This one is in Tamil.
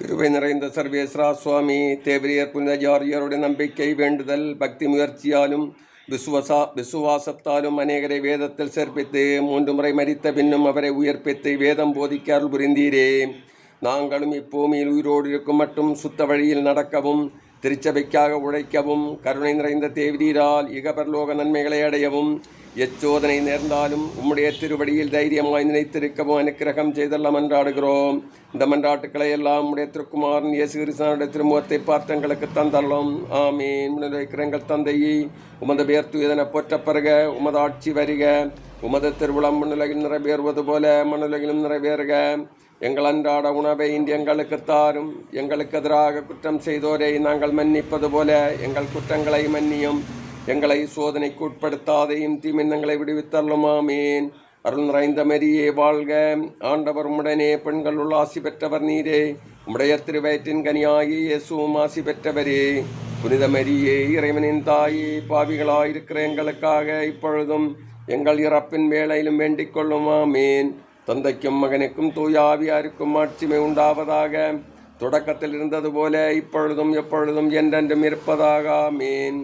கிருபை நிறைந்த சர்வேஸ்வரா சுவாமி தேவரியர் புனித ஜார்ஜருடைய நம்பிக்கை வேண்டுதல் பக்தி முயற்சியாலும் விசுவாசத்தாலும் அநேகரை வேதத்தில் சேர்ப்பித்து 3 முறை மரித்த பின்னும் அவரை உயிர்ப்பித்து வேதம் போதிக்க அருள் புரிந்தீரே. நாங்களும் இப்பூமியில் உயிரோடு இருக்கும் மட்டும் சுத்த வழியில் நடக்கவும் திருச்சபைக்காக உழைக்கவும் கருணை நிறைந்த தேவரீரால் இகபரலோக நன்மைகளை அடையவும் எச்சோதனை நேர்ந்தாலும் உம்முடைய திருவடியில் தைரியமாய் நினைத்திருக்கவும் அனுக்கிரகம் செய்தெல்லாம் மன்றாடுகிறோம். இந்த மன்றாட்டுக்களை எல்லாம் உடைய திருக்குமாரன் இயேசு கிறிஸ்துவினுடைய திருமுகத்தை பார்த்து எங்களுக்கு தந்தள்ளோம். ஆமீன். வைக்கிறங்கள் தந்தையே, உமது பேர் தூயதென போற்றப்பெறுக, உமது ஆட்சி வருக, உமது திருவிழம் மண்ணுலகில் நிறைவேறுவது போல மண்ணுலகிலும் நிறைவேறுக. எங்கள் அன்றாட உணவை இன்று எங்களுக்கு தாரும். எங்களுக்கு எதிராக குற்றம் செய்தோரை நாங்கள் மன்னிப்பது போல எங்கள் குற்றங்களை மன்னியும். எங்களை சோதனைக்கு உட்படுத்தாதையும் தீமின்னங்களை விடுவித்தள்ளும். ஆமீன். அருள் நிறைந்த மரியே வாழ்க, ஆண்டவர் உடனே பெண்களுள் ஆசி பெற்றவர் நீரே. உம்முடைய திருவயிற்றின் கனியாகி இயேசுவும் ஆசி பெற்றவரே. புனித மரியே, இறைவனின் தாயே, பாவிகளாயிருக்கிற எங்களுக்காக இப்பொழுதும் எங்கள் இறப்பின் வேளையிலும் வேண்டிக் கொள்ளும். ஆமீன். தந்தைக்கும் மகனுக்கும் தூய ஆவியாருக்கும் ஆட்சிமை உண்டாவதாக. தொடக்கத்தில் இருந்தது போல இப்பொழுதும் எப்பொழுதும் என்றென்றும் இருப்பதாக. ஆமீன்.